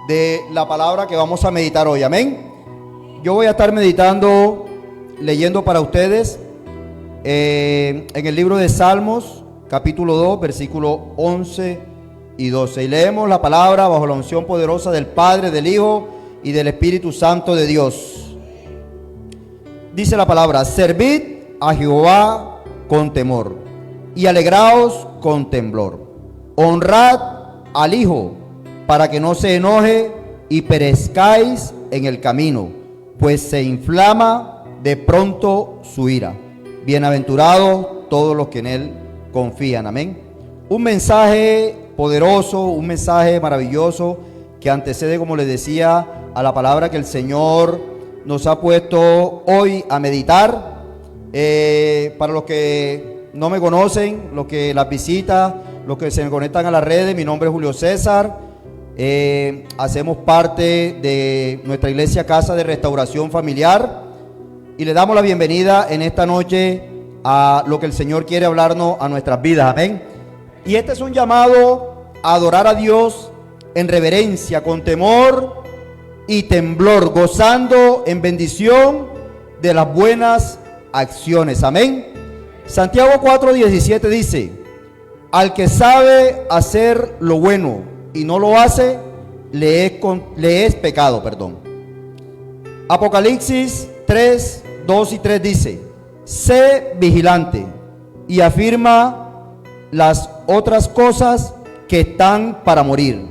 de la palabra que vamos a meditar hoy. Amén. Yo voy a estar meditando, leyendo para ustedes en el libro de Salmos, capítulo 2, versículos 11 y 12. Y leemos la palabra bajo la unción poderosa del Padre, del Hijo y del Espíritu Santo de Dios. Dice la palabra: servid a Jehová con temor y alegraos con temblor. Honrad al Hijo para que no se enoje y perezcáis en el camino, pues se inflama de pronto su ira. Bienaventurados todos los que en él confían. Amén. Un mensaje poderoso, un mensaje maravilloso que antecede, como les decía, a la palabra que el Señor nos ha puesto hoy a meditar. Para los que no me conocen, los que las visitan, los que se me conectan a las redes, mi nombre es Julio César. Hacemos parte de nuestra iglesia Casa de Restauración Familiar y le damos la bienvenida en esta noche a lo que el Señor quiere hablarnos a nuestras vidas. Amén. Y este es un llamado a adorar a Dios en reverencia, con temor y temblor, gozando en bendición de las buenas acciones. Amén. Santiago 4:17 dice: al que sabe hacer lo bueno y no lo hace, le es pecado. Apocalipsis 3:2 y 3 dice: sé vigilante y afirma las otras cosas que están para morir,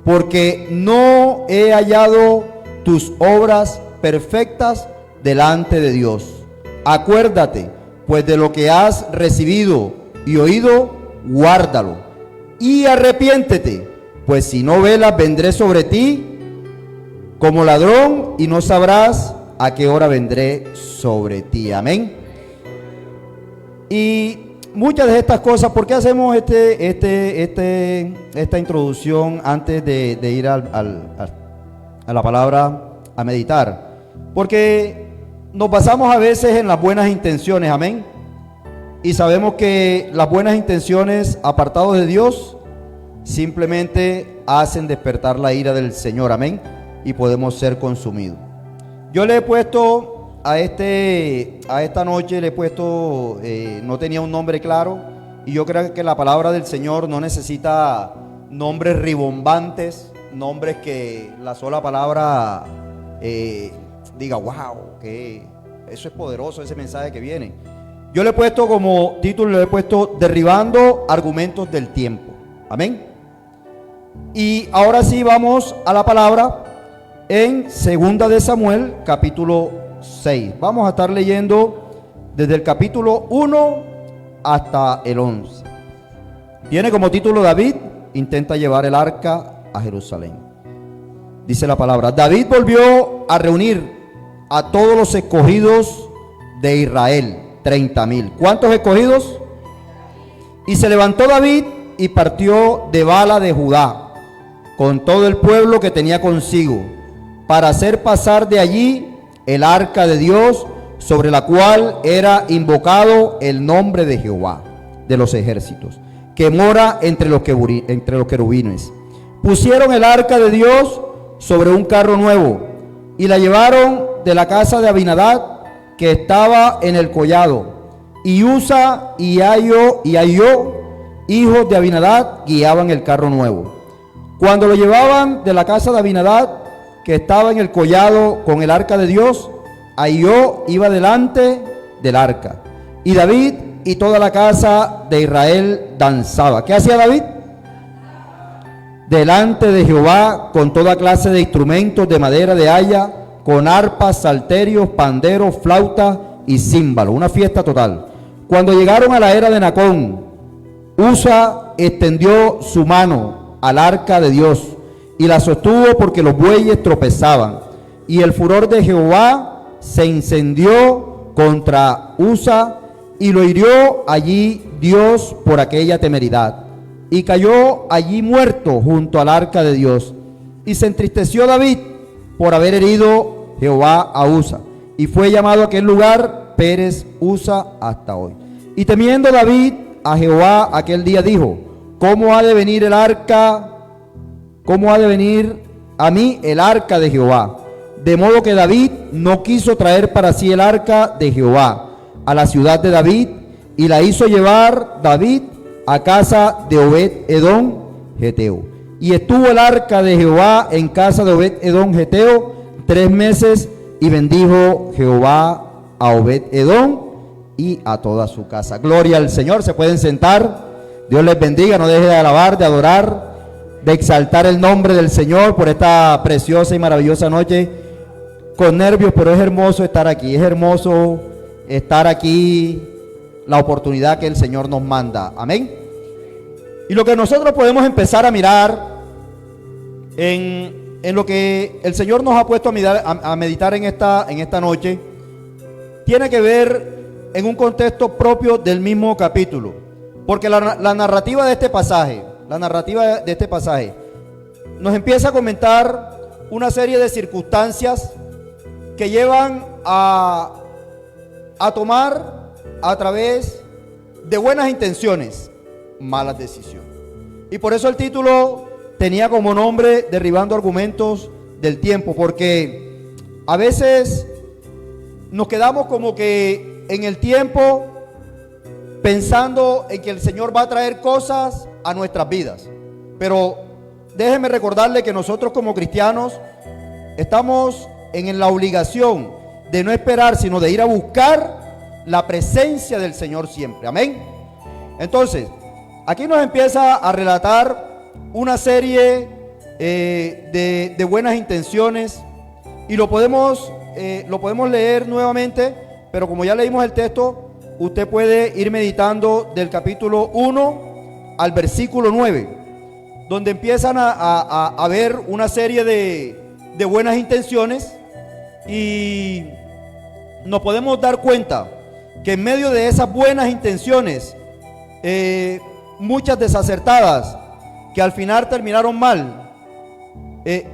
porque no he hallado tus obras perfectas delante de Dios. Acuérdate pues de lo que has recibido y oído, guárdalo y arrepiéntete, pues si no velas, vendré sobre ti como ladrón y no sabrás a qué hora vendré sobre ti. Amén. Y muchas de estas cosas, ¿por qué hacemos esta introducción antes de ir a la palabra a meditar? Porque nos basamos a veces en las buenas intenciones. Amén. Y sabemos que las buenas intenciones apartados de Dios simplemente hacen despertar la ira del Señor. Amén. Y podemos ser consumidos. Yo le he puesto a esta noche, no tenía un nombre claro, y yo creo que la palabra del Señor no necesita nombres ribombantes, nombres que la sola palabra diga wow, que eso es poderoso, ese mensaje que viene. Yo le he puesto como título, le he puesto derribando argumentos del tiempo. Amén. Y ahora sí vamos a la palabra en 2 de Samuel, capítulo 6. Vamos a estar leyendo desde el capítulo 1 hasta el 11. Tiene como título: David intenta llevar el arca a Jerusalén. Dice la palabra: David volvió a reunir a todos los escogidos de Israel, 30,000. ¿Cuántos escogidos? Y se levantó David y partió de Bala de Judá con todo el pueblo que tenía consigo, para hacer pasar de allí el arca de Dios, sobre la cual era invocado el nombre de Jehová de los ejércitos, que mora entre los querubines. Pusieron el arca de Dios sobre un carro nuevo y la llevaron de la casa de Abinadab, que estaba en el collado, y Usa y Ahio, hijos de Abinadab, guiaban el carro nuevo. Cuando lo llevaban de la casa de Abinadab, que estaba en el collado con el arca de Dios, Ahio iba delante del arca, y David y toda la casa de Israel danzaba. ¿Qué hacía David? Delante de Jehová con toda clase de instrumentos de madera de haya, con arpas, salterios, panderos, flautas y címbalos. Una fiesta total. Cuando llegaron a la era de Nacón, Usa extendió su mano al arca de Dios y la sostuvo, porque los bueyes tropezaban. Y el furor de Jehová se incendió contra Usa, y lo hirió allí Dios por aquella temeridad, y cayó allí muerto junto al arca de Dios. Y se entristeció David por haber herido Jehová a Usa, y fue llamado aquel lugar Pérez Usa hasta hoy. Y temiendo David a Jehová aquel día, dijo: ¿Cómo ha de venir a mí el arca de Jehová. De modo que David no quiso traer para sí el arca de Jehová a la ciudad de David, y la hizo llevar David a casa de Obed-edom geteo. Y estuvo el arca de Jehová en casa de Obed-edom geteo 3 meses, y bendijo Jehová a Obed-edom y a toda su casa. Gloria al Señor. Se pueden sentar. Dios les bendiga. No deje de alabar, de adorar, de exaltar el nombre del Señor por esta preciosa y maravillosa noche. Con nervios, pero es hermoso estar aquí. Es hermoso estar aquí, la oportunidad que el Señor nos manda. Amén. Y lo que nosotros podemos empezar a mirar en lo que el Señor nos ha puesto a meditar en esta noche, tiene que ver en un contexto propio del mismo capítulo. Porque la narrativa de este pasaje, nos empieza a comentar una serie de circunstancias que llevan a tomar, a través de buenas intenciones, malas decisiones. Y por eso el título tenía como nombre Derribando argumentos del tiempo, porque a veces nos quedamos como que en el tiempo pensando en que el Señor va a traer cosas a nuestras vidas. Pero déjeme recordarle que nosotros como cristianos estamos en la obligación de no esperar, sino de ir a buscar la presencia del Señor siempre. Amén. Entonces, aquí nos empieza a relatar una serie de buenas intenciones, y lo podemos leer nuevamente, pero como ya leímos el texto, usted puede ir meditando del capítulo 1 al versículo 9, donde empiezan a ver una serie de buenas intenciones, y nos podemos dar cuenta que en medio de esas buenas intenciones, muchas desacertadas, que al final terminaron mal,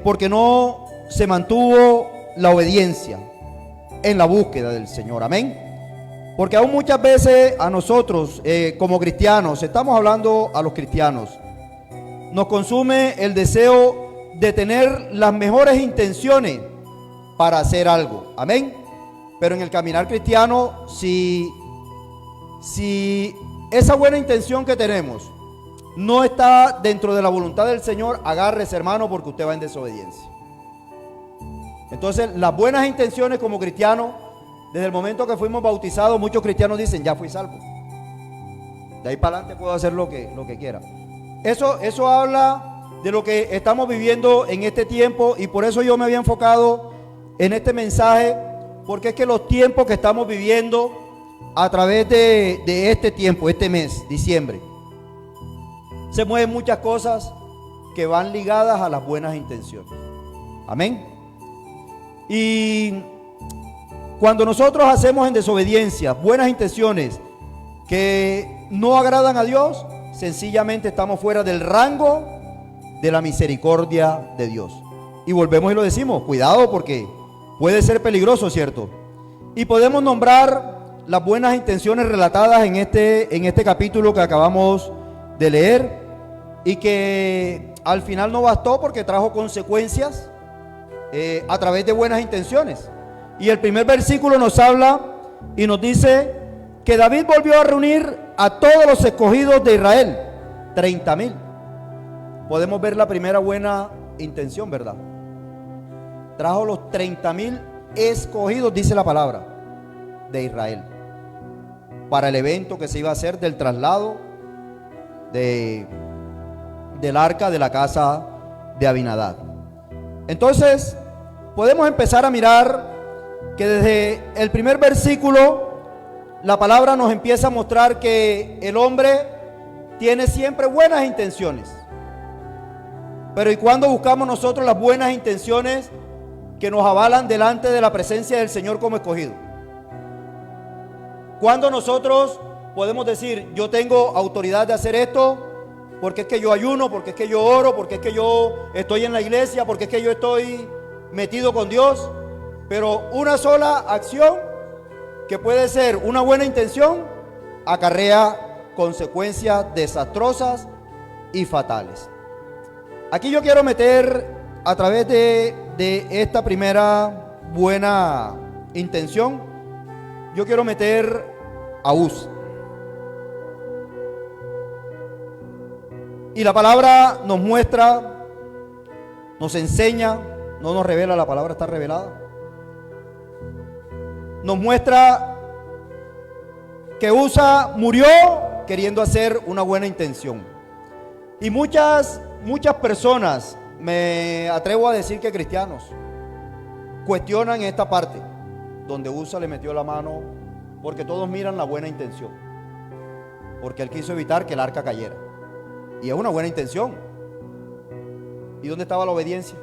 porque no se mantuvo la obediencia en la búsqueda del Señor. Amén. Porque aún muchas veces a nosotros como cristianos, estamos hablando a los cristianos, nos consume el deseo de tener las mejores intenciones para hacer algo. Amén. Pero en el caminar cristiano, si esa buena intención que tenemos no está dentro de la voluntad del Señor, agárrese, hermano, porque usted va en desobediencia. Entonces, las buenas intenciones como cristianos, desde el momento que fuimos bautizados, muchos cristianos dicen, ya fui salvo, de ahí para adelante puedo hacer lo que quiera. Eso habla de lo que estamos viviendo en este tiempo, y por eso yo me había enfocado en este mensaje, porque es que los tiempos que estamos viviendo a través de este tiempo, este mes, diciembre, se mueven muchas cosas que van ligadas a las buenas intenciones. Amén. Y cuando nosotros hacemos en desobediencia buenas intenciones que no agradan a Dios, sencillamente estamos fuera del rango de la misericordia de Dios. Y volvemos y lo decimos, cuidado, porque puede ser peligroso, ¿cierto? Y podemos nombrar las buenas intenciones relatadas en este capítulo que acabamos de leer, y que al final no bastó porque trajo consecuencias a través de buenas intenciones. Y el primer versículo nos habla y nos dice que David volvió a reunir a todos los escogidos de Israel, 30,000. Podemos ver la primera buena intención, ¿verdad? Trajo los 30,000 escogidos, dice la palabra, de Israel, para el evento que se iba a hacer del traslado del arca de la casa de Abinadab. Entonces podemos empezar a mirar que desde el primer versículo la palabra nos empieza a mostrar que el hombre tiene siempre buenas intenciones. Pero ¿y cuándo buscamos nosotros las buenas intenciones que nos avalan delante de la presencia del Señor como escogido? ¿Cuándo nosotros podemos decir, yo tengo autoridad de hacer esto porque es que yo ayuno, porque es que yo oro, porque es que yo estoy en la iglesia, porque es que yo estoy metido con Dios? Pero una sola acción, que puede ser una buena intención, acarrea consecuencias desastrosas y fatales. Aquí yo quiero meter a través de esta primera buena intención, yo quiero meter a Uz. Y la palabra nos muestra, nos enseña, no nos revela, la palabra está revelada. Nos muestra que Uza murió queriendo hacer una buena intención. Y muchas personas, me atrevo a decir que cristianos, cuestionan esta parte donde Uza le metió la mano, porque todos miran la buena intención, porque él quiso evitar que el arca cayera, y es una buena intención. ¿Y dónde estaba la obediencia?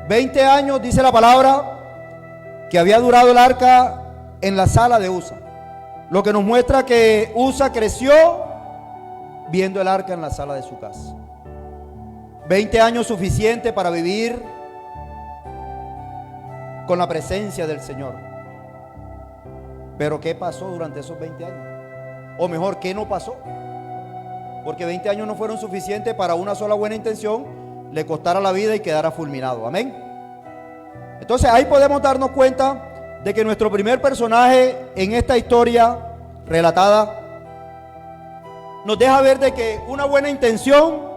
20 años dice la palabra que había durado el arca en la sala de Uza, lo que nos muestra que Uza creció viendo el arca en la sala de su casa. 20 años suficiente para vivir con la presencia del Señor. Pero ¿qué pasó durante esos 20 años? O mejor, ¿qué no pasó? Porque 20 años no fueron suficientes para una sola buena intención le costara la vida y quedara fulminado. Amén. Entonces ahí podemos darnos cuenta de que nuestro primer personaje en esta historia relatada nos deja ver de que una buena intención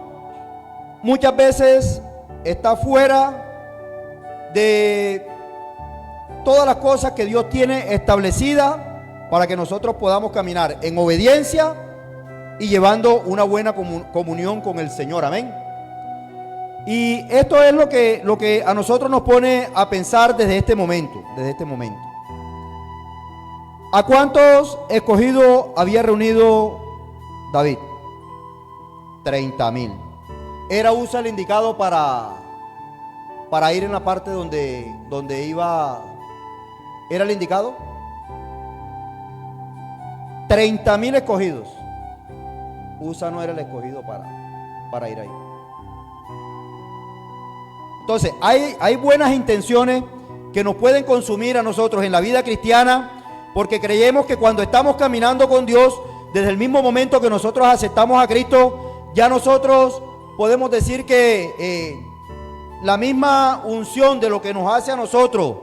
muchas veces está fuera de todas las cosas que Dios tiene establecidas para que nosotros podamos caminar en obediencia y llevando una buena comunión con el Señor. Amén. Y esto es lo que a nosotros nos pone a pensar desde este momento. ¿A cuántos escogidos había reunido David? 30,000. ¿Era Uza el indicado para ir en la parte donde iba? ¿Era el indicado? 30,000 escogidos. Uza no era el escogido para ir ahí. Entonces, hay buenas intenciones que nos pueden consumir a nosotros en la vida cristiana, porque creemos que cuando estamos caminando con Dios, desde el mismo momento que nosotros aceptamos a Cristo, ya nosotros podemos decir que la misma unción de lo que nos hace a nosotros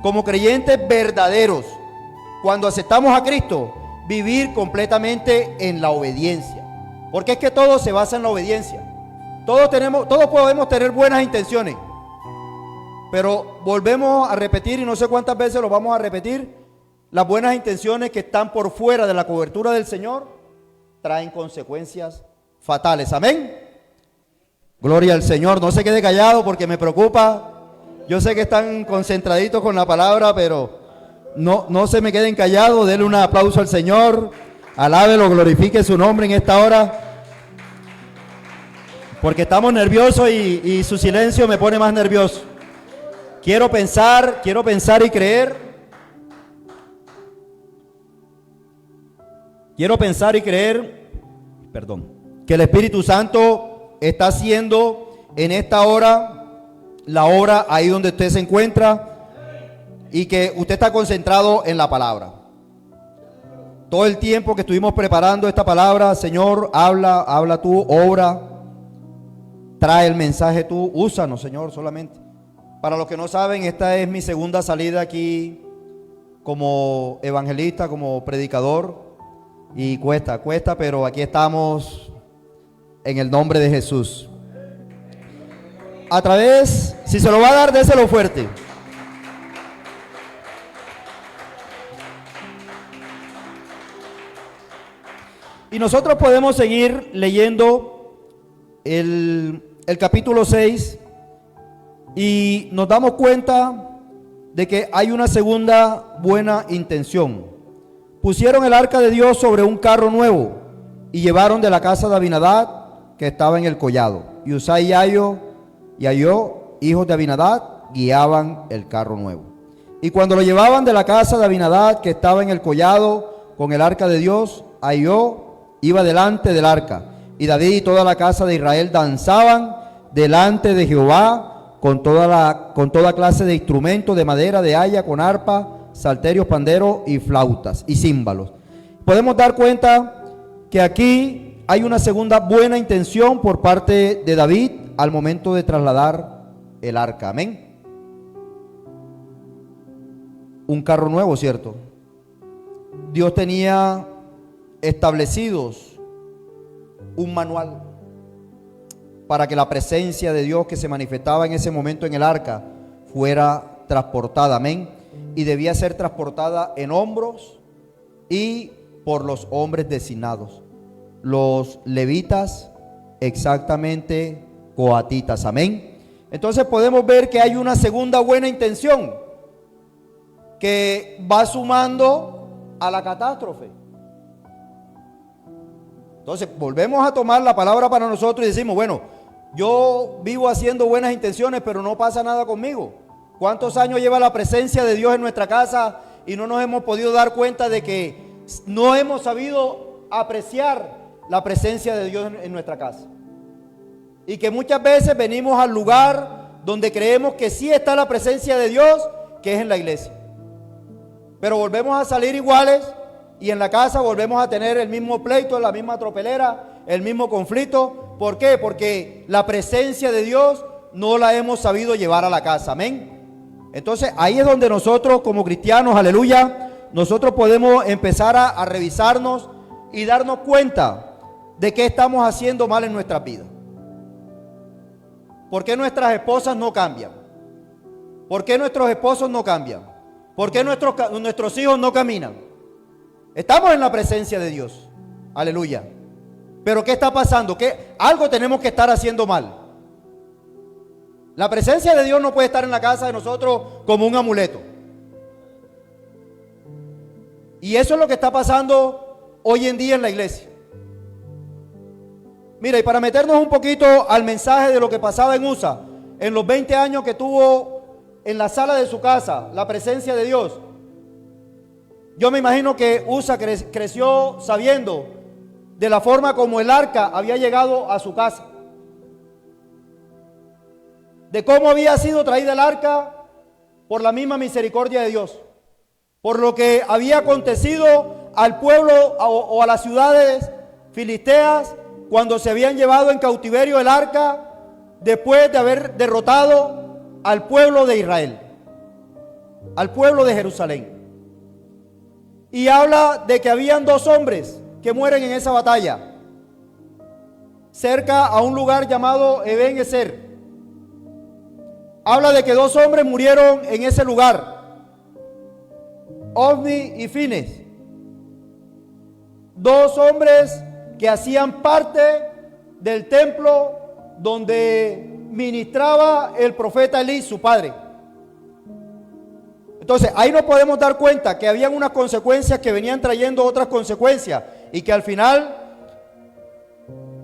como creyentes verdaderos, cuando aceptamos a Cristo, vivir completamente en la obediencia. Porque es que todo se basa en la obediencia. Todos podemos tener buenas intenciones, pero volvemos a repetir, y no sé cuántas veces lo vamos a repetir, las buenas intenciones que están por fuera de la cobertura del Señor traen consecuencias fatales. Amén. Gloria al Señor. No se quede callado porque me preocupa. Yo sé que están concentraditos con la palabra, pero no se me queden callados. Denle un aplauso al Señor. Alábelo, glorifique su nombre en esta hora, porque estamos nerviosos y su silencio me pone más nervioso. Quiero pensar y creer. Quiero pensar y creer, que el Espíritu Santo está haciendo en esta hora la obra ahí donde usted se encuentra, y que usted está concentrado en la palabra. Todo el tiempo que estuvimos preparando esta palabra, Señor, habla tú, obra, trae el mensaje tú, úsanos, Señor, solamente. Para los que no saben, esta es mi segunda salida aquí como evangelista, como predicador, y cuesta, pero aquí estamos en el nombre de Jesús. A través, si se lo va a dar, déselo fuerte. Y nosotros podemos seguir leyendo el capítulo 6 y nos damos cuenta de que hay una segunda buena intención. Pusieron el arca de Dios sobre un carro nuevo y llevaron de la casa de Abinadab, que estaba en el collado. Y Uzá y Ahio, hijos de Abinadab, guiaban el carro nuevo. Y cuando lo llevaban de la casa de Abinadab, que estaba en el collado, con el arca de Dios, Ahio iba delante del arca, y David y toda la casa de Israel danzaban delante de Jehová con toda clase de instrumentos de madera, de haya, con arpa, salterios, panderos y flautas y címbalos. Podemos dar cuenta que aquí hay una segunda buena intención por parte de David al momento de trasladar el arca. Amén. Un carro nuevo, ¿cierto? Dios tenía establecidos un manual para que la presencia de Dios que se manifestaba en ese momento en el arca fuera transportada, amén, y debía ser transportada en hombros y por los hombres designados, los levitas, exactamente coatitas, amén. Entonces podemos ver que hay una segunda buena intención que va sumando a la catástrofe. Entonces volvemos a tomar la palabra para nosotros y decimos, bueno, yo vivo haciendo buenas intenciones, pero no pasa nada conmigo. ¿Cuántos años lleva la presencia de Dios en nuestra casa y no nos hemos podido dar cuenta de que no hemos sabido apreciar la presencia de Dios en nuestra casa? Y que muchas veces venimos al lugar donde creemos que sí está la presencia de Dios, que es en la iglesia. Pero volvemos a salir iguales y en la casa volvemos a tener el mismo pleito, la misma tropelera, el mismo conflicto. ¿Por qué? Porque la presencia de Dios no la hemos sabido llevar a la casa. Amén. Entonces ahí es donde nosotros como cristianos, aleluya, nosotros podemos empezar a revisarnos y darnos cuenta de qué estamos haciendo mal en nuestras vidas. ¿Por qué nuestras esposas no cambian? ¿Por qué nuestros esposos no cambian? ¿Por qué nuestros hijos no caminan? Estamos en la presencia de Dios, aleluya. Pero ¿qué está pasando? ¿Qué? Algo tenemos que estar haciendo mal. La presencia de Dios no puede estar en la casa de nosotros como un amuleto. Y eso es lo que está pasando hoy en día en la iglesia. Mira, y para meternos un poquito al mensaje de lo que pasaba en USA, en los 20 años que tuvo en la sala de su casa la presencia de Dios, yo me imagino que USA creció sabiendo de la forma como el arca había llegado a su casa, de cómo había sido traída el arca por la misma misericordia de Dios, por lo que había acontecido al pueblo o a las ciudades filisteas cuando se habían llevado en cautiverio el arca después de haber derrotado al pueblo de Israel, al pueblo de Jerusalén. Y habla de que habían 2 hombres que mueren en esa batalla, cerca a un lugar llamado Eben Ezer. Habla de que 2 hombres murieron en ese lugar, Ofni y Fines, 2 hombres que hacían parte del templo donde ministraba el profeta Elí, su padre. Entonces ahí nos podemos dar cuenta que habían unas consecuencias que venían trayendo otras consecuencias y que al final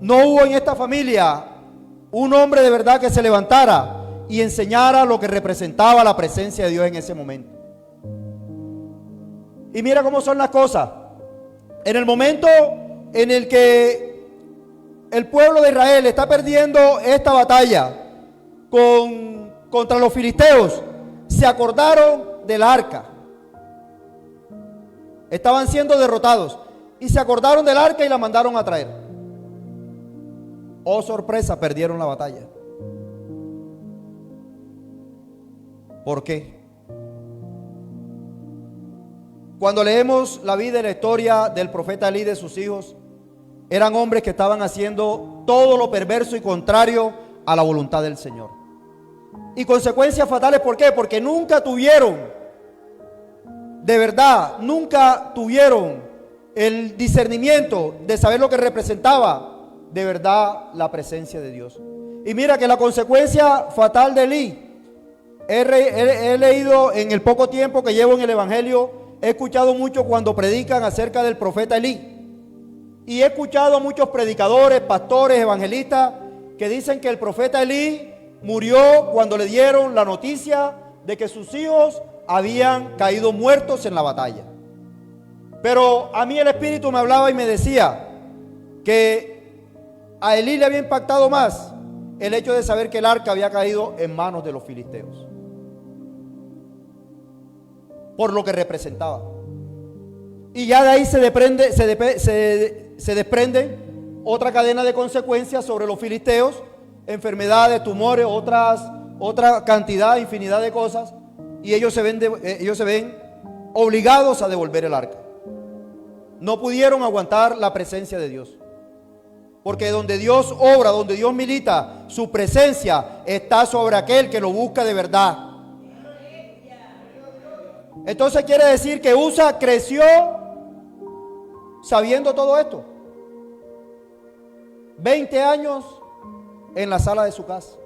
no hubo en esta familia un hombre de verdad que se levantara y enseñara lo que representaba la presencia de Dios en ese momento. Y mira cómo son las cosas. En el momento en el que el pueblo de Israel está perdiendo esta batalla contra los filisteos, se acordaron del arca. Estaban siendo derrotados y se acordaron del arca y la mandaron a traer. Oh sorpresa, perdieron la batalla. ¿Por qué? Cuando leemos la vida y la historia del profeta Elí y de sus hijos, eran hombres que estaban haciendo todo lo perverso y contrario a la voluntad del Señor. Y consecuencias fatales, ¿por qué? Porque nunca tuvieron, de verdad, nunca tuvieron el discernimiento de saber lo que representaba de verdad la presencia de Dios. Y mira que la consecuencia fatal de Elí, he leído en el poco tiempo que llevo en el Evangelio, he escuchado mucho cuando predican acerca del profeta Elí. Y he escuchado a muchos predicadores, pastores, evangelistas que dicen que el profeta Elí murió cuando le dieron la noticia de que sus hijos habían caído muertos en la batalla. Pero a mí el Espíritu me hablaba y me decía que a Elí le había impactado más el hecho de saber que el arca había caído en manos de los filisteos, por lo que representaba. Y ya de ahí se desprenden otra cadena de consecuencias sobre los filisteos, enfermedades, tumores, otra cantidad, infinidad de cosas, y ellos se ven obligados a devolver el arca. No pudieron aguantar la presencia de Dios. Porque donde Dios obra, donde Dios milita, su presencia está sobre aquel que lo busca de verdad. Entonces quiere decir que Usa creció sabiendo todo esto. 20 años en la sala de su casa.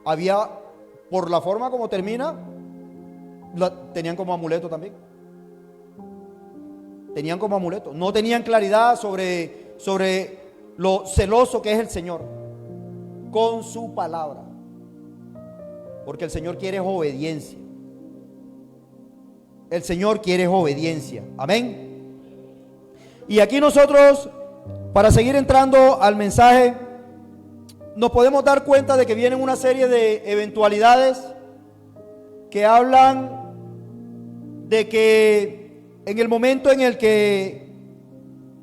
Había, por la forma como termina, tenían como amuleto también. Tenían como amuleto. No tenían claridad sobre lo celoso que es el Señor con su palabra. Porque el Señor quiere obediencia. El Señor quiere obediencia. Amén. Y aquí nosotros, para seguir entrando al mensaje, nos podemos dar cuenta de que vienen una serie de eventualidades que hablan de que en el momento en el que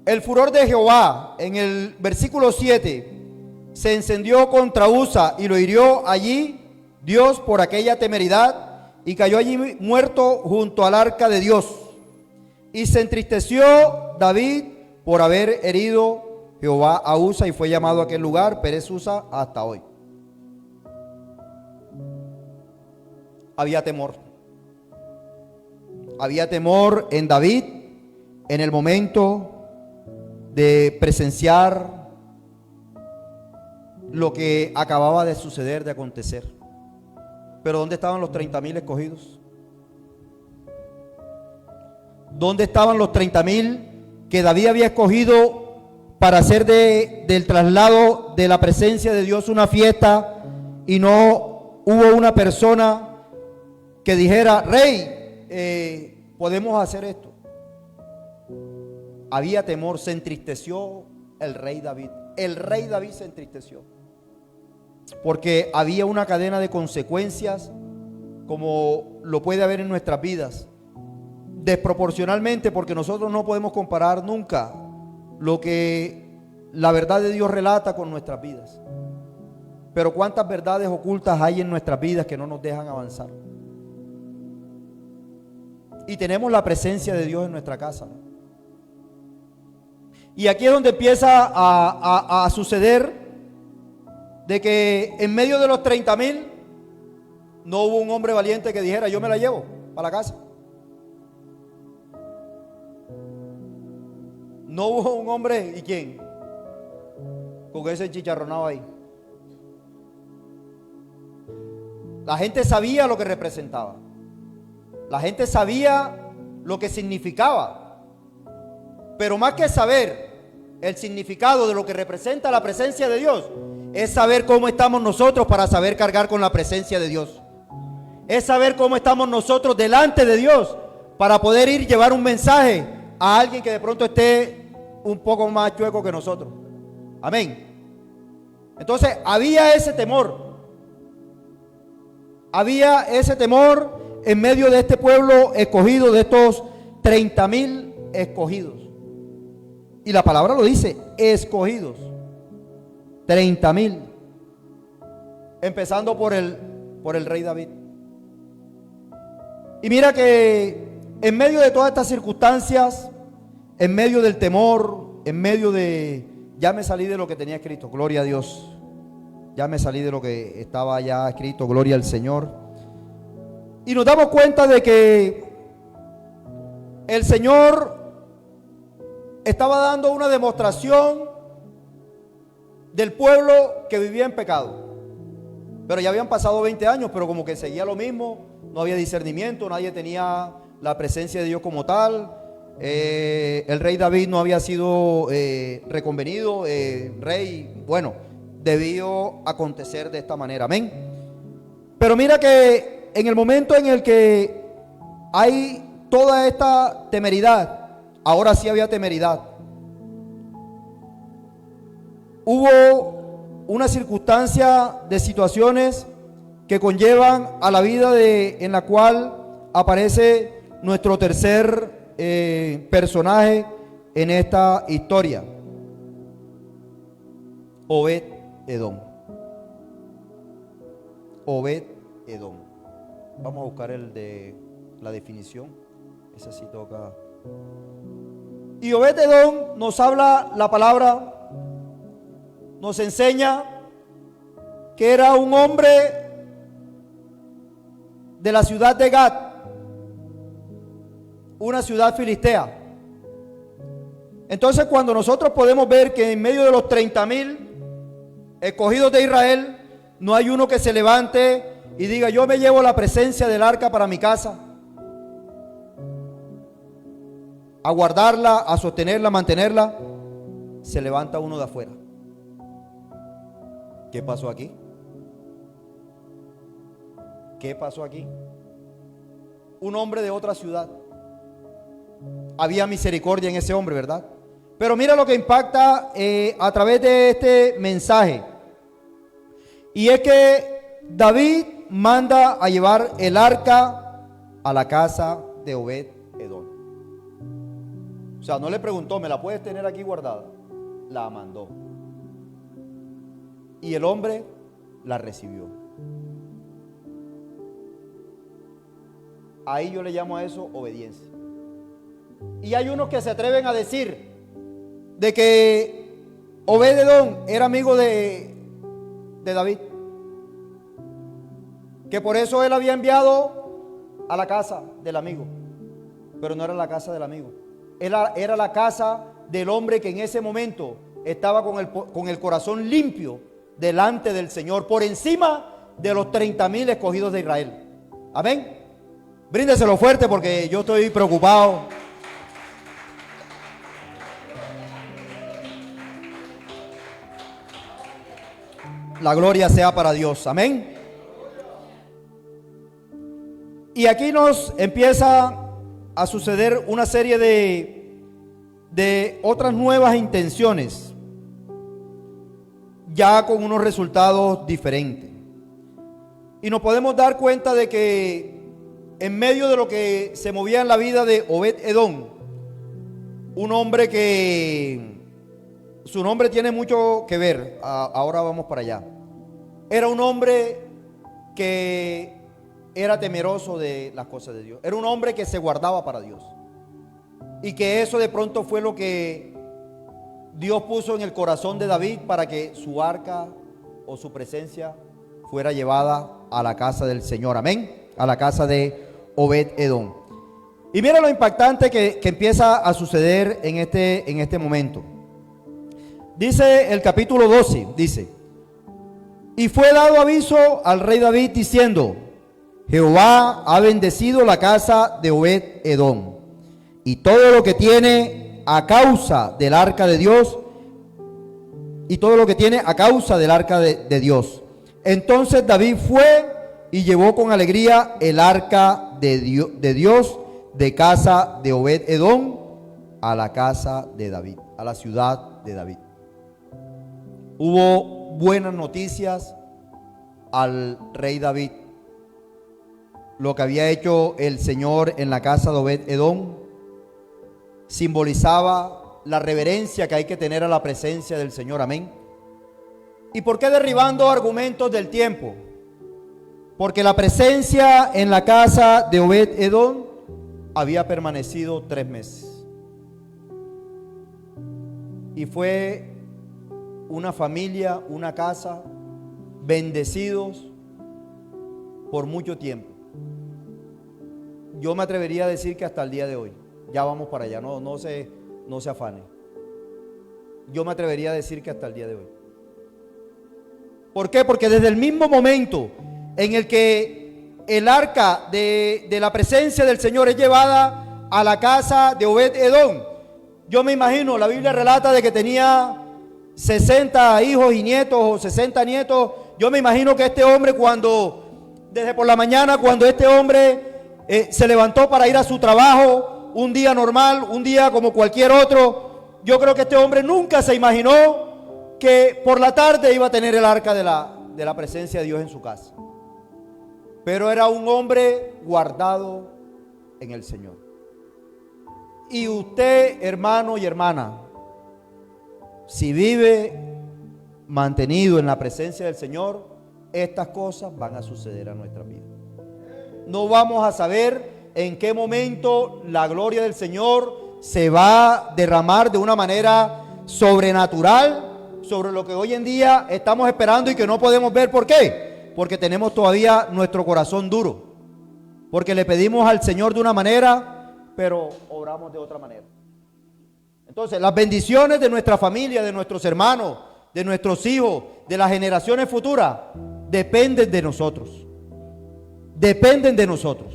el furor de Jehová, en el versículo 7, se encendió contra Usa y lo hirió allí Dios por aquella temeridad, y cayó allí muerto junto al arca de Dios. Y se entristeció David por haber herido Jehová a Usa, y fue llamado a aquel lugar Perez Usa hasta hoy. Había temor. Había temor en David en el momento de presenciar lo que acababa de suceder, de acontecer. Pero ¿dónde estaban los 30,000 escogidos? ¿Dónde estaban los 30,000 que David había escogido para hacer del traslado de la presencia de Dios una fiesta, y no hubo una persona que dijera: rey, podemos hacer esto? Había temor, se entristeció el rey David. El rey David se entristeció porque había una cadena de consecuencias, como lo puede haber en nuestras vidas, desproporcionalmente, porque nosotros no podemos comparar nunca lo que la verdad de Dios relata con nuestras vidas. Pero cuántas verdades ocultas hay en nuestras vidas que no nos dejan avanzar. Y tenemos la presencia de Dios en nuestra casa, ¿no? Y aquí es donde empieza a suceder de que en medio de los 30,000 no hubo un hombre valiente que dijera: yo me la llevo para la casa. No hubo un hombre, ¿y quién? Con ese chicharronado ahí. La gente sabía lo que representaba. La gente sabía lo que significaba. Pero más que saber el significado de lo que representa la presencia de Dios, es saber cómo estamos nosotros para saber cargar con la presencia de Dios. Es saber cómo estamos nosotros delante de Dios para poder ir llevar un mensaje a alguien que de pronto esté un poco más chueco que nosotros. Amén. Entonces había ese temor. Había ese temor en medio de este pueblo escogido, de estos 30,000 escogidos. Y la palabra lo dice: escogidos. 30,000. Empezando por el rey David. Y mira que en medio de todas estas circunstancias, en medio del temor, en medio de... Ya me salí de lo que tenía escrito, gloria a Dios. Ya me salí de lo que estaba ya escrito, gloria al Señor. Y nos damos cuenta de que el Señor estaba dando una demostración del pueblo que vivía en pecado. Pero ya habían pasado 20 años, pero como que seguía lo mismo. No había discernimiento, nadie tenía la presencia de Dios como tal. El rey David no había sido reconvenido rey. Bueno, debió acontecer de esta manera. Amén. Pero mira que en el momento en el que hay toda esta temeridad, ahora sí había temeridad. Hubo una circunstancia de situaciones que conllevan a la vida en la cual aparece nuestro tercer personaje en esta historia. Obed Edom. Obed Edom. Vamos a buscar el de la definición. Ese sí toca. Y Obed Edom nos habla la palabra, nos enseña que era un hombre de la ciudad de Gat, una ciudad filistea. Entonces, cuando nosotros podemos ver que en medio de los 30,000 escogidos de Israel, no hay uno que se levante y diga: yo me llevo la presencia del arca para mi casa, a guardarla, a sostenerla, a mantenerla. Se levanta uno de afuera. ¿Qué pasó aquí? ¿Qué pasó aquí? Un hombre de otra ciudad. Había misericordia en ese hombre, ¿verdad? Pero mira lo que impacta a través de este mensaje. Y es que David manda a llevar el arca a la casa de Obed Edom. O sea, no le preguntó: ¿me la puedes tener aquí guardada? La mandó. Y el hombre la recibió. Ahí yo le llamo a eso obediencia. Y hay unos que se atreven a decir de que Obed Edom era amigo de David, que por eso él había enviado a la casa del amigo. Pero no era la casa del amigo, era la casa del hombre que en ese momento estaba con el corazón limpio delante del Señor, por encima de los 30,000 escogidos de Israel. Amén. Bríndeselo fuerte porque yo estoy preocupado. La gloria sea para Dios. Amén. Y aquí nos empieza a suceder una serie de otras nuevas intenciones, ya con unos resultados diferentes. Y nos podemos dar cuenta de que en medio de lo que se movía en la vida de Obed Edom, un hombre que su nombre tiene mucho que ver, ahora vamos para allá. Era un hombre que era temeroso de las cosas de Dios. Era un hombre que se guardaba para Dios. Y que eso de pronto fue lo que Dios puso en el corazón de David para que su arca o su presencia fuera llevada a la casa del Señor. Amén. A la casa de Obed Edom. Y mira lo impactante que empieza a suceder en este momento. Dice el capítulo 12, dice: y fue dado aviso al rey David diciendo: Jehová ha bendecido la casa de Obed Edom y todo lo que tiene a causa del arca de Dios, y todo lo que tiene a causa del arca de Dios. Entonces David fue y llevó con alegría el arca de Dios de casa de Obed Edom a la casa de David, a la ciudad de David. Hubo buenas noticias al rey David. Lo que había hecho el Señor en la casa de Obed Edom simbolizaba la reverencia que hay que tener a la presencia del Señor. Amén. ¿Y por qué derribando argumentos del tiempo? Porque la presencia en la casa de Obed Edom había permanecido 3 meses. Y fue una familia, una casa, bendecidos por mucho tiempo. Yo me atrevería a decir que hasta el día de hoy. Ya vamos para allá, no se afane. Yo me atrevería a decir que hasta el día de hoy. ¿Por qué? Porque desde el mismo momento en el que el arca de la presencia del Señor es llevada a la casa de Obed Edom, yo me imagino, la Biblia relata de que tenía 60 hijos y nietos o 60 nietos. Yo me imagino que este hombre, desde por la mañana, cuando este hombre se levantó para ir a su trabajo, un día normal, un día como cualquier otro, yo creo que este hombre nunca se imaginó que por la tarde iba a tener el arca de la presencia de Dios en su casa. Pero era un hombre guardado en el Señor. Y usted, hermano y hermana, si vive mantenido en la presencia del Señor, estas cosas van a suceder a nuestra vida. No vamos a saber en qué momento la gloria del Señor se va a derramar de una manera sobrenatural sobre lo que hoy en día estamos esperando y que no podemos ver. ¿Por qué? Porque tenemos todavía nuestro corazón duro, porque le pedimos al Señor de una manera, pero obramos de otra manera. Entonces, las bendiciones de nuestra familia, de nuestros hermanos, de nuestros hijos, de las generaciones futuras, dependen de nosotros. Dependen de nosotros.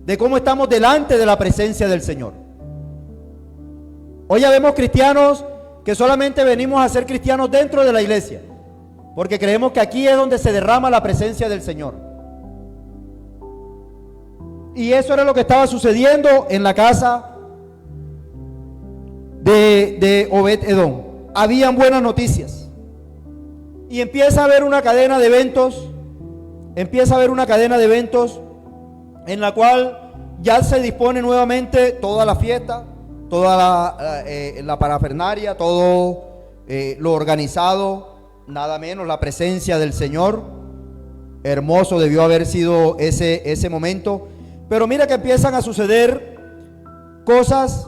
De cómo estamos delante de la presencia del Señor. Hoy ya vemos cristianos que solamente venimos a ser cristianos dentro de la iglesia, porque creemos que aquí es donde se derrama la presencia del Señor. Y eso era lo que estaba sucediendo en la casa de Obed-Edom. Habían buenas noticias. Y empieza a haber una cadena de eventos. Empieza a haber una cadena de eventos en la cual ya se dispone nuevamente toda la fiesta, toda la parafernalia, todo lo organizado, nada menos la presencia del Señor. Hermoso debió haber sido ese momento. Pero mira que empiezan a suceder cosas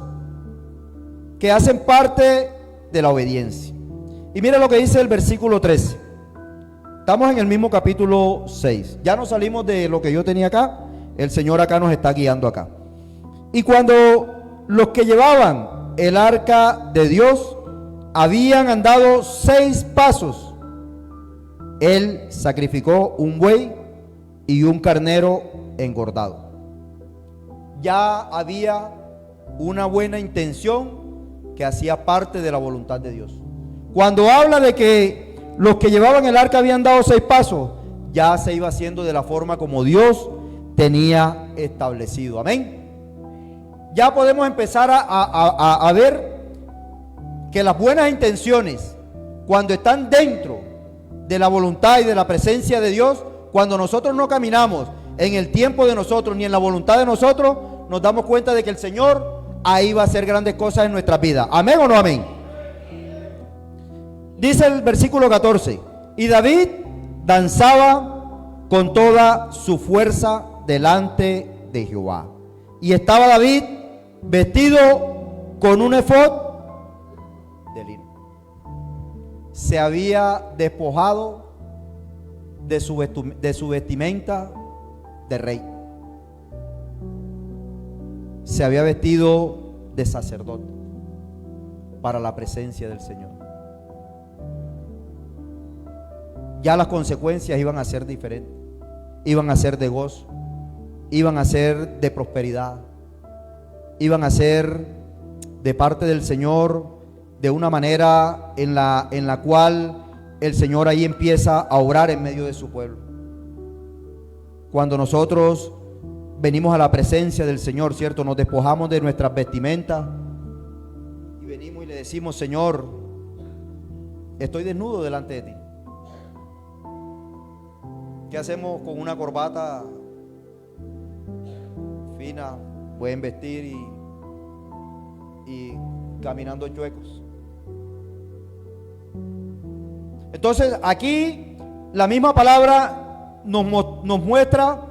que hacen parte de la obediencia. Y mira lo que dice el versículo 13. Estamos en el mismo capítulo 6. Ya nos salimos de lo que yo tenía acá. El Señor acá nos está guiando acá. Y cuando los que llevaban el arca de Dios habían andado 6 pasos, él sacrificó un buey y un carnero engordado. Ya había una buena intención que hacía parte de la voluntad de Dios. Cuando habla de que los que llevaban el arca habían dado 6 pasos, ya se iba haciendo de la forma como Dios tenía establecido. Amén. Ya podemos empezar a ver que las buenas intenciones, cuando están dentro de la voluntad y de la presencia de Dios, cuando nosotros no caminamos en el tiempo de nosotros ni en la voluntad de nosotros, nos damos cuenta de que el Señor ahí va a hacer grandes cosas en nuestras vidas. ¿Amén o no amén? Dice el versículo 14: y David danzaba con toda su fuerza delante de Jehová. Y estaba David vestido con un efod de lino. Se había despojado de su vestimenta de rey. Se había vestido de sacerdote para la presencia del Señor. Ya las consecuencias iban a ser diferentes. Iban a ser de gozo, iban a ser de prosperidad, iban a ser de parte del Señor de una manera en la cual el Señor ahí empieza a obrar en medio de su pueblo. Cuando nosotros venimos a la presencia del Señor, ¿cierto? Nos despojamos de nuestras vestimentas y venimos y le decimos: Señor, estoy desnudo delante de ti. ¿Qué hacemos con una corbata fina, buen vestir y caminando chuecos? Entonces aquí la misma palabra nos muestra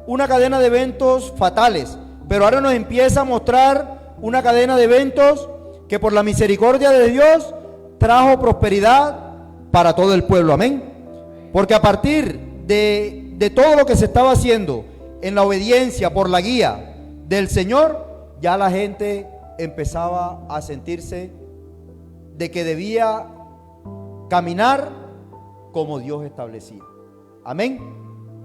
una cadena de eventos fatales, pero ahora nos empieza a mostrar una cadena de eventos que por la misericordia de Dios trajo prosperidad para todo el pueblo. Amén. Porque a partir de todo lo que se estaba haciendo en la obediencia por la guía del Señor, ya la gente empezaba a sentirse de que debía caminar como Dios establecía. Amén.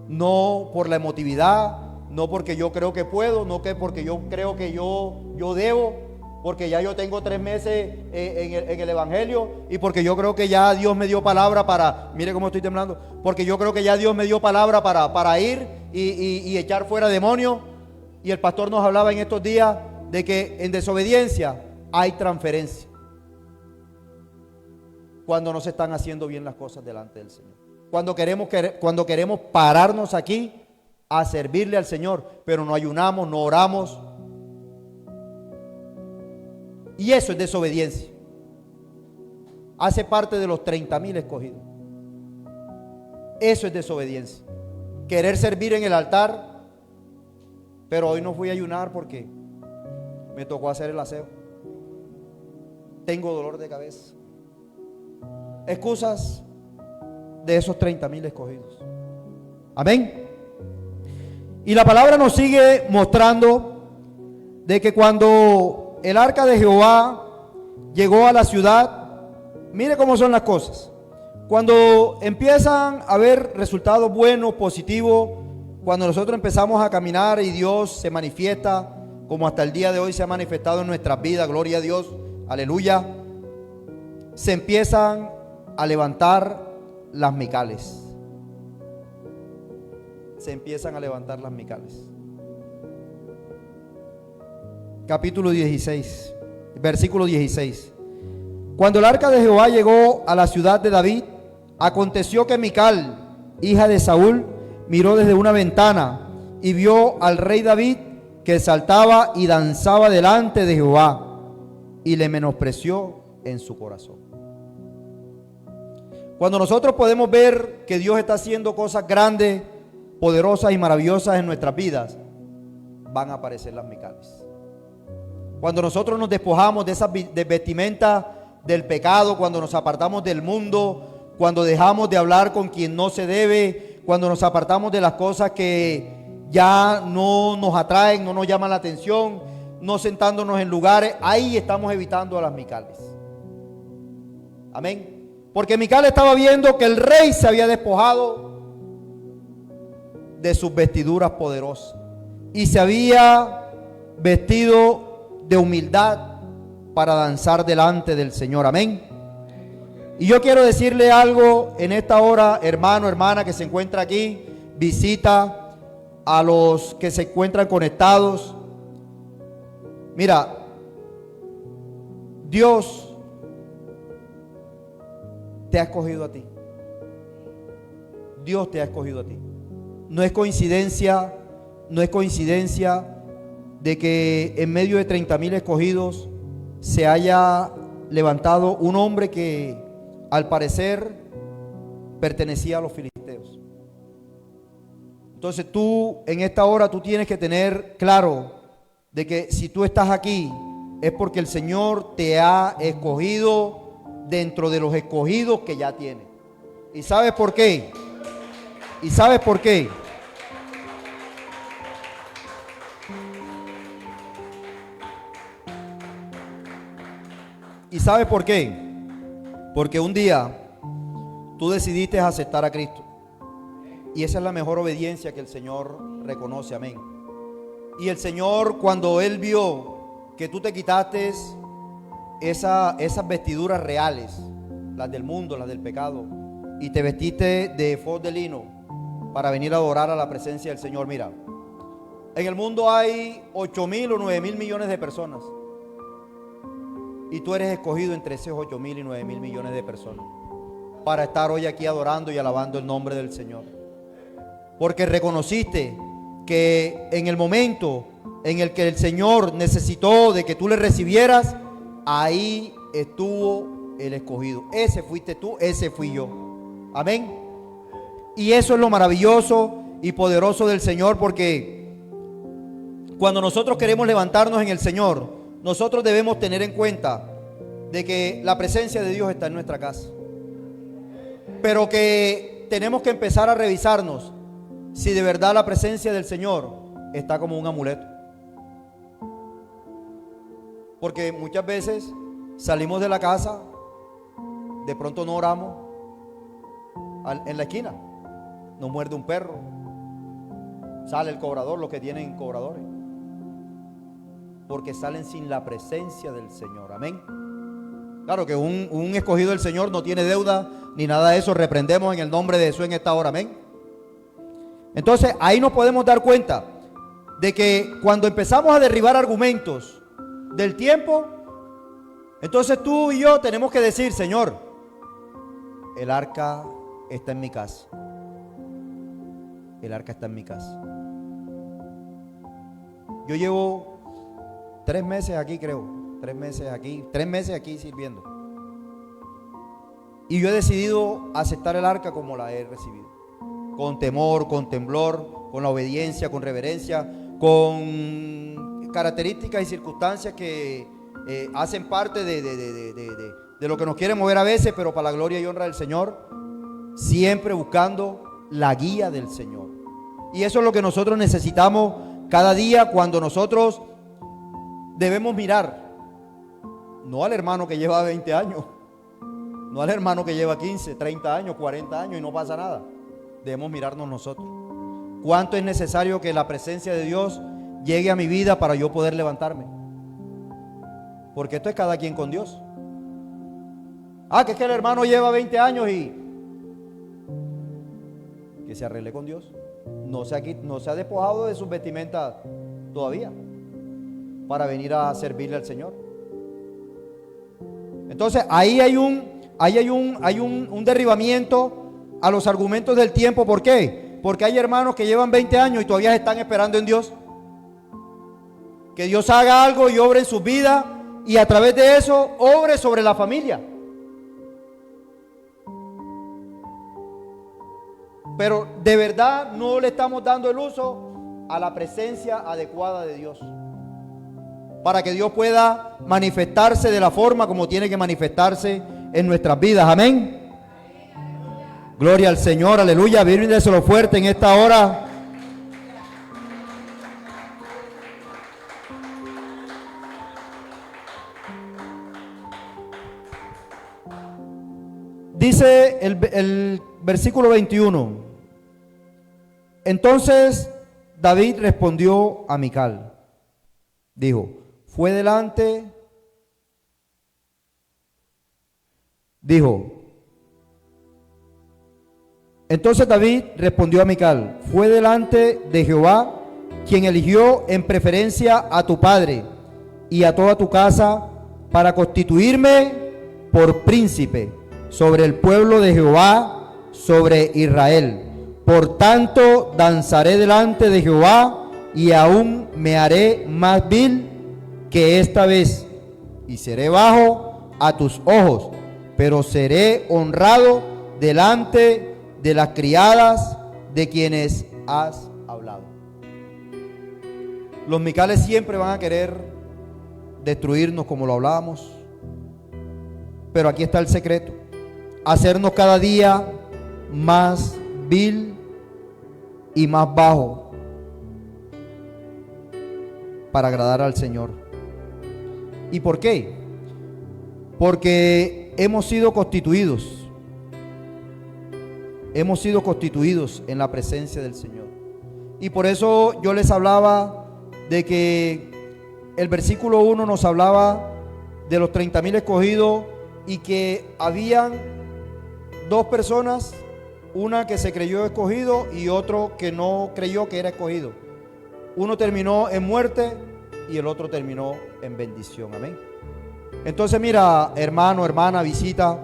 No por la emotividad, no porque yo creo que puedo, no que porque yo creo que yo debo, porque ya yo tengo 3 meses en el Evangelio y porque yo creo que ya Dios me dio palabra para, mire cómo estoy temblando, porque yo creo que ya Dios me dio palabra para ir y echar fuera demonios. Y el pastor nos hablaba en estos días de que en desobediencia hay transferencia cuando no se están haciendo bien las cosas delante del Señor. Cuando queremos pararnos aquí a servirle al Señor, pero no ayunamos, no oramos. Y eso es desobediencia. hace parte de los 30,000 escogidos. Eso es desobediencia. Querer servir en el altar, pero hoy no fui a ayunar porque me tocó hacer el aseo. Tengo dolor de cabeza. Excusas de esos 30,000 escogidos. Amén. Y la palabra nos sigue mostrando de que cuando el arca de Jehová llegó a la ciudad, mire cómo son las cosas. Cuando empiezan a haber resultados buenos, positivos, cuando nosotros empezamos a caminar y Dios se manifiesta, como hasta el día de hoy se ha manifestado en nuestras vidas, gloria a Dios, aleluya, se empiezan a levantar las micales. Se empiezan a levantar las micales. Capítulo 16, versículo 16. Cuando el arca de Jehová llegó a la ciudad de David, aconteció que Mical, hija de Saúl, miró desde una ventana y vio al rey David que saltaba y danzaba delante de Jehová, y le menospreció en su corazón. Cuando nosotros podemos ver que Dios está haciendo cosas grandes, poderosas y maravillosas en nuestras vidas, van a aparecer las micales. Cuando nosotros nos despojamos de esa vestimenta del pecado, cuando nos apartamos del mundo, cuando dejamos de hablar con quien no se debe, cuando nos apartamos de las cosas que ya no nos atraen, no nos llaman la atención, no sentándonos en lugares, ahí estamos evitando a las micales. Amén. Porque Mical estaba viendo que el rey se había despojado de sus vestiduras poderosas y se había vestido de humildad para danzar delante del Señor. Amén. Y yo quiero decirle algo en esta hora, hermano, hermana que se encuentra aquí, visita, a los que se encuentran conectados. Mira, Dios te ha escogido a ti. Dios te ha escogido a ti. No es coincidencia, no es coincidencia de que en medio de 30,000 escogidos se haya levantado un hombre que al parecer pertenecía a los filisteos. Entonces tú en esta hora tú tienes que tener claro de que si tú estás aquí es porque el Señor te ha escogido dentro de los escogidos que ya tiene. ¿Y sabes por qué? ¿Y sabes por qué? ¿Y sabes por qué? Porque un día tú decidiste aceptar a Cristo. Y esa es la mejor obediencia que el Señor reconoce. Amén. Y el Señor, cuando Él vio que tú te quitaste esas vestiduras reales, las del mundo, las del pecado, y te vestiste de efod de lino para venir a adorar a la presencia del Señor. Mira, en el mundo hay 8,000 o 9,000 millones de personas. Y tú eres escogido entre esos 8,000 y 9,000 millones de personas para estar hoy aquí adorando y alabando el nombre del Señor. Porque reconociste que en el momento en el que el Señor necesitó de que tú le recibieras, ahí estuvo el escogido. Ese fuiste tú, ese fui yo. Amén. Y eso es lo maravilloso y poderoso del Señor, porque cuando nosotros queremos levantarnos en el Señor, nosotros debemos tener en cuenta de que la presencia de Dios está en nuestra casa, pero que tenemos que empezar a revisarnos si de verdad la presencia del Señor está como un amuleto. Porque muchas veces salimos de la casa, de pronto no oramos, en la esquina nos muerde un perro, sale el cobrador, los que tienen cobradores, porque salen sin la presencia del Señor. Amén. Claro que un escogido del Señor no tiene deuda ni nada de eso. Reprendemos en el nombre de Jesús en esta hora. Amén. Entonces ahí nos podemos dar cuenta de que cuando empezamos a derribar argumentos del tiempo, entonces tú y yo tenemos que decir: Señor, el arca está en mi casa. El arca está en mi casa. Yo llevo 3 meses aquí, creo. 3 meses aquí sirviendo. Y yo he decidido aceptar el arca como la he recibido. Con temor, con temblor, con la obediencia, con reverencia, con características y circunstancias que hacen parte de lo que nos quiere mover a veces, pero para la gloria y honra del Señor, siempre buscando la guía del Señor. Y eso es lo que nosotros necesitamos cada día, cuando nosotros debemos mirar, no al hermano que lleva 20 años, no al hermano que lleva 15, 30 años, 40 años y no pasa nada. Debemos mirarnos nosotros. ¿Cuánto es necesario que la presencia de Dios llegue a mi vida para yo poder levantarme? Porque esto es cada quien con Dios. Que es que el hermano lleva 20 años y que se arregle con Dios. No se ha despojado de sus vestimentas todavía para venir a servirle al Señor. Entonces ahí hay un derribamiento a los argumentos del tiempo. ¿Por qué? Porque hay hermanos que llevan 20 años y todavía están esperando en Dios. Que Dios haga algo y obre en sus vidas, y a través de eso obre sobre la familia. Pero de verdad no le estamos dando el uso a la presencia adecuada de Dios, para que Dios pueda manifestarse de la forma como tiene que manifestarse en nuestras vidas. Amén. Gloria al Señor, aleluya. Bríndeselo fuerte en esta hora. Dice el versículo 21. Entonces David respondió a Mical. Dijo, entonces David respondió a Mical, fue delante de Jehová quien eligió en preferencia a tu padre y a toda tu casa para constituirme por príncipe sobre el pueblo de Jehová, sobre Israel. Por tanto, danzaré delante de Jehová y aún me haré más vil que esta vez, y seré bajo a tus ojos, pero seré honrado delante de las criadas de quienes has hablado. Los Micales siempre van a querer destruirnos, como lo hablábamos, pero aquí está el secreto: hacernos cada día más vil y más bajo para agradar al Señor. ¿Y por qué? Porque hemos sido constituidos en la presencia del Señor. Y por eso yo les hablaba de que el versículo 1 nos hablaba de los 30,000 escogidos, y que habían dos personas, una que se creyó escogido y otro que no creyó que era escogido. Uno terminó en muerte y el otro terminó en bendición. Amén. Entonces mira, hermano, hermana, visita,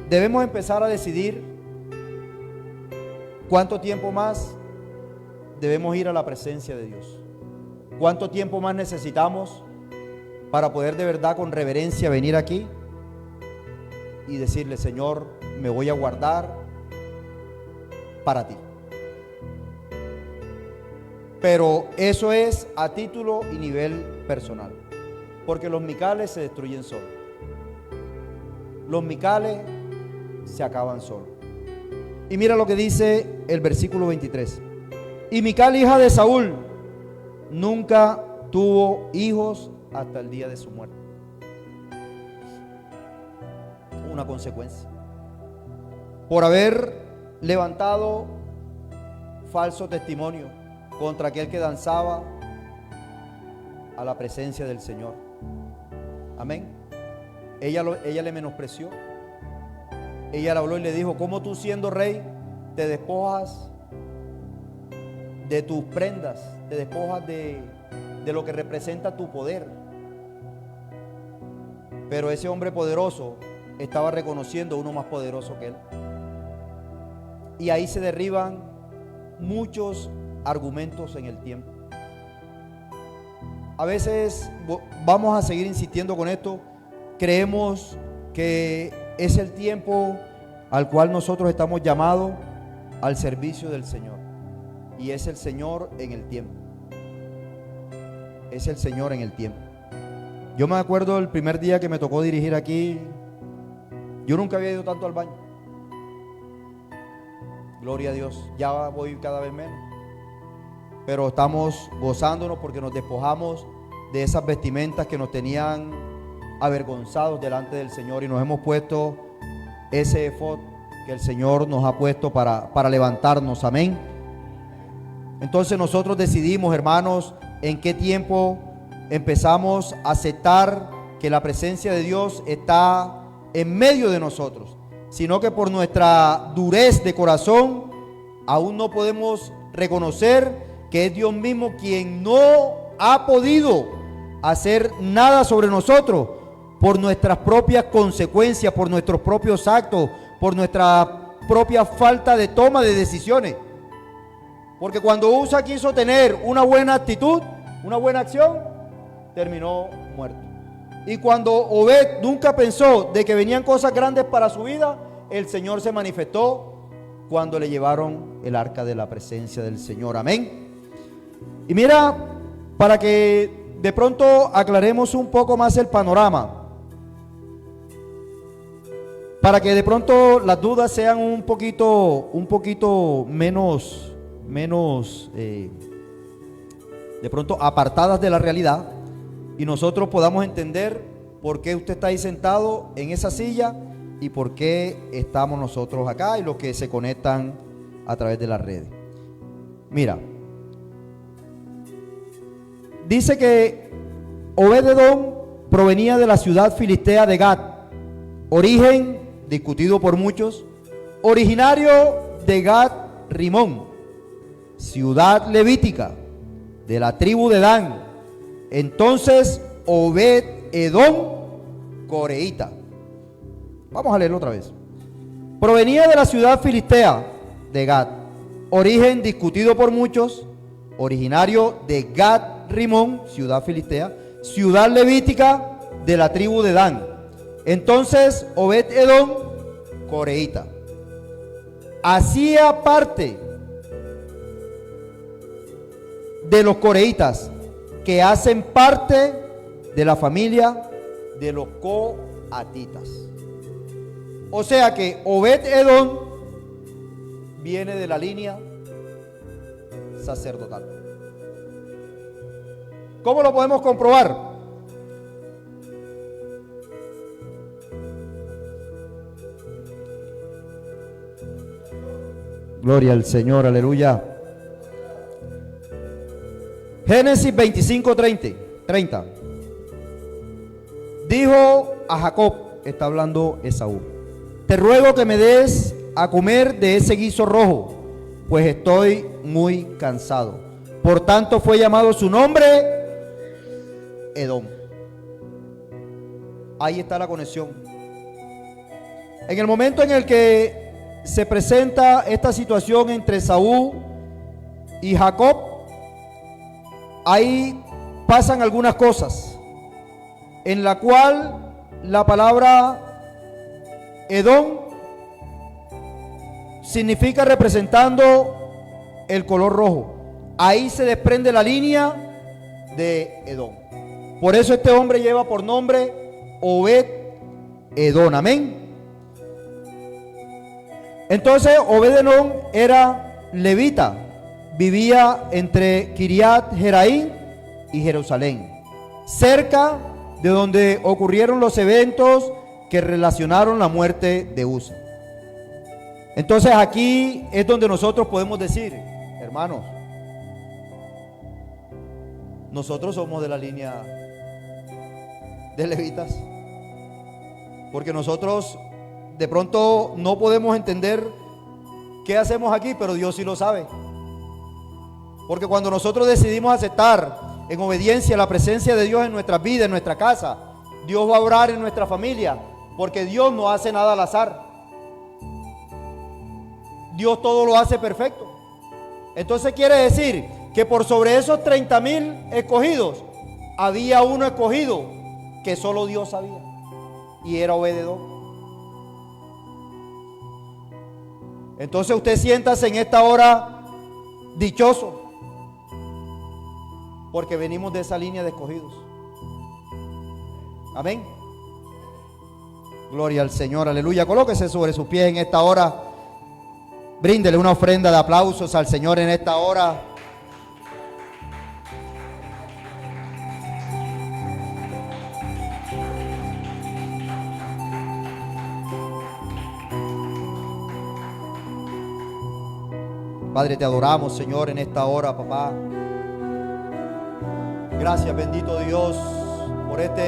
debemos empezar a decidir cuánto tiempo más debemos ir a la presencia de Dios. Cuánto tiempo más necesitamos para poder de verdad con reverencia venir aquí y decirle, Señor, me voy a guardar para ti. Pero eso es a título y nivel personal, porque los Micales se destruyen solos. Los Micales se acaban solos. Y mira lo que dice el versículo 23. Y Mical, hija de Saúl, nunca tuvo hijos hasta el día de su muerte. Una consecuencia por haber levantado falso testimonio contra aquel que danzaba a la presencia del Señor. Amén. Ella le menospreció. Ella le habló y le dijo, ¿cómo tú siendo rey te despojas de tus prendas, te despojas de lo que representa tu poder? Pero ese hombre poderoso estaba reconociendo a uno más poderoso que él. Y ahí se derriban muchos argumentos en el tiempo. A veces vamos a seguir insistiendo con esto. Creemos que es el tiempo al cual nosotros estamos llamados al servicio del Señor. Y es el Señor en el tiempo. Es el Señor en el tiempo. Yo me acuerdo el primer día que me tocó dirigir aquí. Yo nunca había ido tanto al baño. Gloria a Dios. Ya voy cada vez menos. Pero estamos gozándonos porque nos despojamos de esas vestimentas que nos tenían avergonzados delante del Señor y nos hemos puesto ese efod que el Señor nos ha puesto para levantarnos. Amén. Entonces nosotros decidimos, hermanos, en qué tiempo empezamos a aceptar que la presencia de Dios está en medio de nosotros, sino que por nuestra durez de corazón aún no podemos reconocer que es Dios mismo quien no ha podido hacer nada sobre nosotros por nuestras propias consecuencias, por nuestros propios actos, por nuestra propia falta de toma de decisiones. Porque cuando Usa quiso tener una buena actitud, una buena acción, terminó muerto. Y cuando Obed nunca pensó de que venían cosas grandes para su vida, el Señor se manifestó cuando le llevaron el arca de la presencia del Señor. Amén. Y mira, para que de pronto aclaremos un poco más el panorama, para que de pronto las dudas sean un poquito menos de pronto apartadas de la realidad y nosotros podamos entender por qué usted está ahí sentado en esa silla y por qué estamos nosotros acá y los que se conectan a través de las redes. Mira, dice que Obed-Edom provenía de la ciudad filistea de Gat, origen discutido por muchos, originario de Gat-Rimón, ciudad levítica de la tribu de Dan. Entonces Obed-Edom, coreíta. Vamos a leerlo otra vez. Provenía de la ciudad filistea de Gat, origen discutido por muchos, originario de Gat-Rimón, ciudad filistea, ciudad levítica de la tribu de Dan. Entonces Obed-Edom, coreíta, hacía parte de los coreitas que hacen parte de la familia de los coatitas. O sea que Obed-Edom viene de la línea sacerdotal. ¿Cómo lo podemos comprobar? Gloria al Señor, aleluya. Génesis 25:30. Dijo a Jacob, está hablando Esaú: te ruego que me des a comer de ese guiso rojo, pues estoy muy cansado. Por tanto fue llamado su nombre Edom. Ahí está la conexión. En el momento en el que se presenta esta situación entre Esaú y Jacob, ahí pasan algunas cosas en la cual la palabra Edom significa representando el color rojo. Ahí se desprende la línea de Edom. Por eso este hombre lleva por nombre Obed-Edom. Amén. Entonces Obed-Edom era levita, vivía entre Kiriat Jeraim y Jerusalén, cerca de donde ocurrieron los eventos que relacionaron la muerte de Usa. Entonces aquí es donde nosotros podemos decir, hermanos, nosotros somos de la línea de levitas, porque nosotros de pronto no podemos entender qué hacemos aquí, pero Dios sí lo sabe. Porque cuando nosotros decidimos aceptar en obediencia la presencia de Dios en nuestras vidas, en nuestra casa, Dios va a obrar en nuestra familia, porque Dios no hace nada al azar. Dios todo lo hace perfecto. Entonces quiere decir que por sobre esos 30,000 escogidos, había uno escogido que solo Dios sabía, y era Obed-Edom. Entonces usted siéntase en esta hora dichoso, porque venimos de esa línea de escogidos. Amén. Gloria al Señor, aleluya. Colóquese sobre sus pies en esta hora. Bríndele una ofrenda de aplausos al Señor en esta hora. Padre, te adoramos, Señor, en esta hora, papá. Gracias, bendito Dios, por este